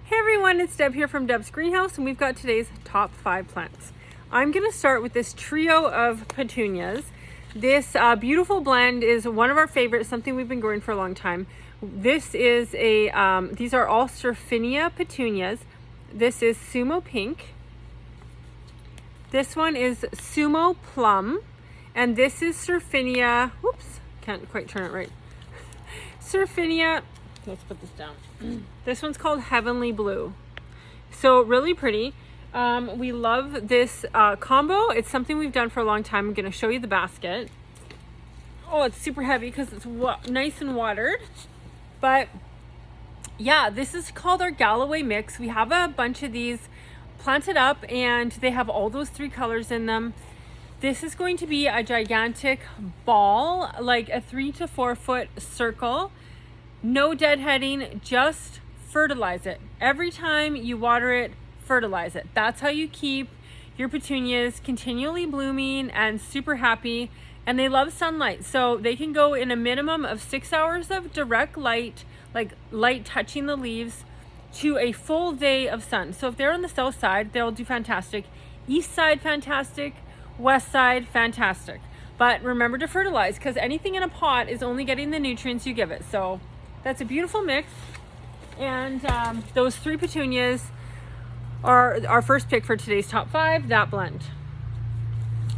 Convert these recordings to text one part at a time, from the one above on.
Hey everyone, it's Deb here from Deb's Greenhouse, and we've got today's top 5 plants. I'm going to start with this trio of petunias. This beautiful blend is one of our favorites, something we've been growing for a long time. This is these are all Surfinia petunias. This is Sumo Pink. This one is Sumo Plum. And this is Surfinia, whoops, can't quite turn it right. Surfinia, let's put this down. This one's called Heavenly Blue. So really pretty. We love this combo. It's something we've done for a long time. I'm going to show you the basket. Oh, it's super heavy because it's nice and watered. But yeah, this is called our Galloway mix. We have a bunch of these planted up and they have all those 3 colors in them. This is going to be a gigantic ball, like a 3 to 4 foot circle. No deadheading, just fertilize it. Every time you water it, fertilize it. That's how you keep your petunias continually blooming and super happy. And they love sunlight, so they can go in a minimum of 6 hours of direct light, like light touching the leaves, to a full day of sun. So if they're on the south side, they'll do fantastic. East side, fantastic. West side, fantastic. But remember to fertilize, because anything in a pot is only getting the nutrients you give it. So that's a beautiful mix. And those 3 petunias are our first pick for today's top 5, that blend.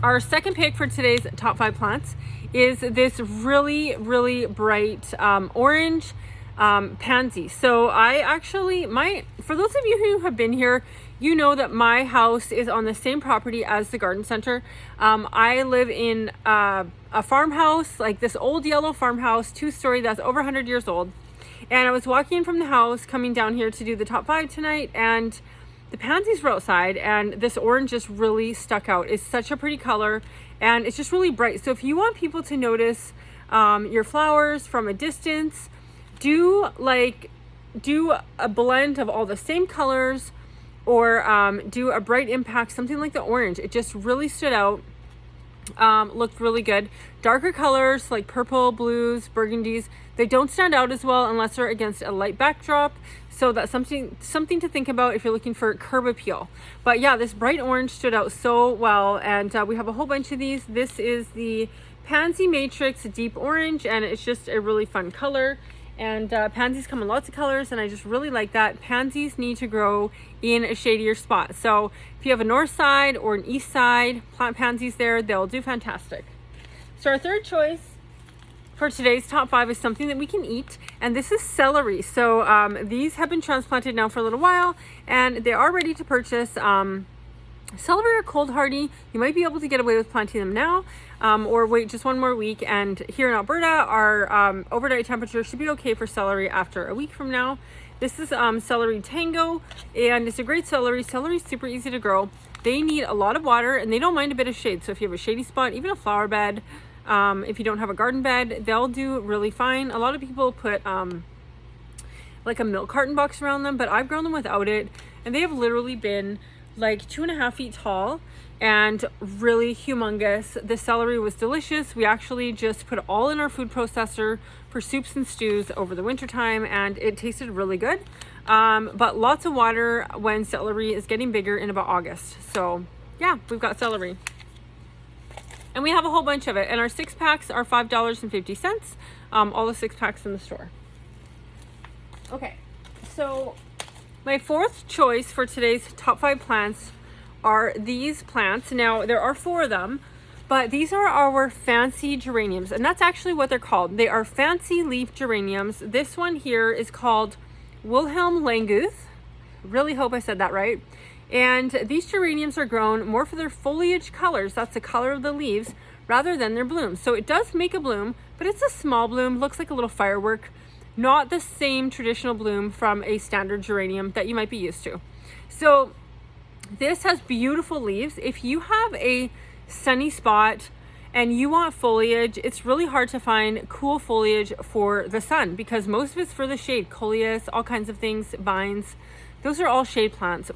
Our second pick for today's top 5 plants is this really, really bright orange pansy. So for those of you who have been here, you know that my house is on the same property as the garden center. I live in a farmhouse, like this old yellow farmhouse, 2-story, that's over 100 years old. And I was walking from the house coming down here to do the top 5 tonight, and the pansies were outside, and this orange just really stuck out. It's such a pretty color, and it's just really bright. So if you want people to notice your flowers from a distance, do a blend of all the same colors, or do a bright impact, something like the orange. It just really stood out. Looked really good. Darker colors like purple, blues, burgundies, they don't stand out as well unless they're against a light backdrop. So that's something to think about if you're looking for curb appeal. But yeah, this bright orange stood out so well, and we have a whole bunch of these. This is the Pansy Matrix Deep Orange, and it's just a really fun color. And pansies come in lots of colors, and I just really like that. Pansies need to grow in a shadier spot. So if you have a north side or an east side, plant pansies there, they'll do fantastic. So our third choice for today's top 5 is something that we can eat, and this is celery. So these have been transplanted now for a little while, and they are ready to purchase. Celery are cold hardy. You might be able to get away with planting them now, or wait just one more week. And here in Alberta, our overnight temperature should be okay for celery after a week from now. This is Celery Tango, and it's a great celery. Celery is super easy to grow. They need a lot of water, and they don't mind a bit of shade. So if you have a shady spot, even a flower bed, if you don't have a garden bed, they'll do really fine. A lot of people put like a milk carton box around them, but I've grown them without it, and they have literally been like 2.5 feet tall and really humongous. The celery was delicious. We actually just put it all in our food processor for soups and stews over the winter time, and it tasted really good. But lots of water when celery is getting bigger in about August. So yeah, we've got celery. And we have a whole bunch of it. And our 6-packs are $5.50. All the 6-packs in the store. Okay, so my fourth choice for today's top 5 plants are these plants. Now, there are 4 of them, but these are our fancy geraniums, and that's actually what they're called. They are fancy leaf geraniums. This one here is called Wilhelm Languth. Really hope I said that right. And these geraniums are grown more for their foliage colors, that's the color of the leaves, rather than their blooms. So it does make a bloom, but it's a small bloom, looks like a little firework. Not the same traditional bloom from a standard geranium that you might be used to. So this has beautiful leaves. If you have a sunny spot and you want foliage, it's really hard to find cool foliage for the sun, because most of it's for the shade. Coleus, all kinds of things, vines, those are all shade plants.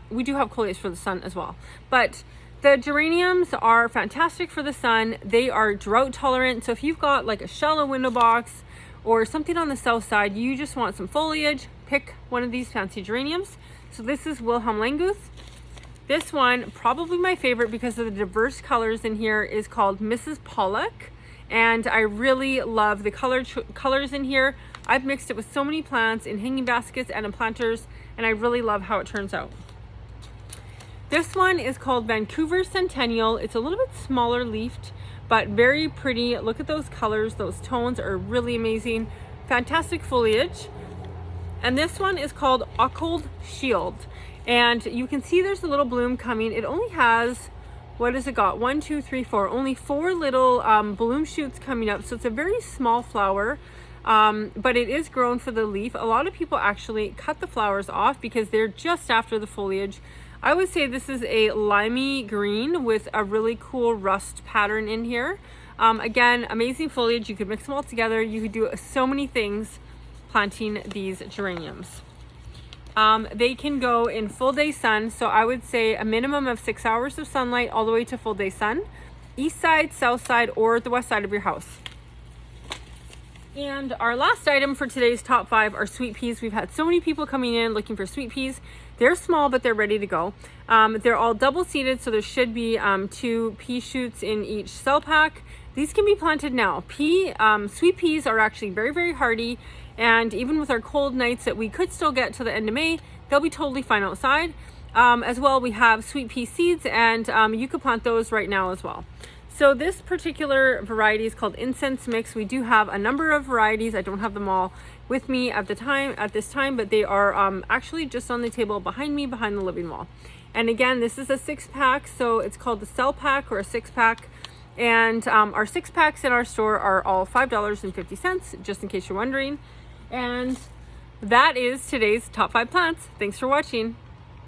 We do have coleus for the sun as well, but the geraniums are fantastic for the sun. They are drought tolerant. So if you've got like a shallow window box or something on the south side, you just want some foliage, pick one of these fancy geraniums. So this is Wilhelm Languth. This one, probably my favorite because of the diverse colors in here, is called Mrs. Pollock. And I really love the colors in here. I've mixed it with so many plants in hanging baskets and in planters, and I really love how it turns out. This one is called Vancouver Centennial. It's a little bit smaller leafed, but very pretty. Look at those colors. Those tones are really amazing. Fantastic foliage. And this one is called Occold Shield. And you can see there's a little bloom coming. It only has, what has it got? 1, 2, 3, 4. Only 4 little bloom shoots coming up. So it's a very small flower, but it is grown for the leaf. A lot of people actually cut the flowers off because they're just after the foliage. I would say this is a limey green with a really cool rust pattern in here. Again, amazing foliage. You could mix them all together. You could do so many things planting these geraniums. They can go in full day sun, so I would say a minimum of 6 hours of sunlight all the way to full day sun, east side, south side, or the west side of your house. And our last item for today's top 5 are sweet peas. We've had so many people coming in looking for sweet peas. They're small, but they're ready to go. They're all double seeded, so there should be 2 pea shoots in each cell pack. These can be planted now. Sweet peas are actually very, very hardy. And even with our cold nights that we could still get to the end of May, they'll be totally fine outside. As well, we have sweet pea seeds, and you could plant those right now as well. So this particular variety is called Incense Mix. We do have a number of varieties. I don't have them all with me at this time, but they are actually just on the table behind me, behind the living wall. And again, this is a 6-pack, so it's called the cell pack or a 6-pack. And our 6-packs in our store are all $5.50, just in case you're wondering. And that is today's top 5 plants. Thanks for watching.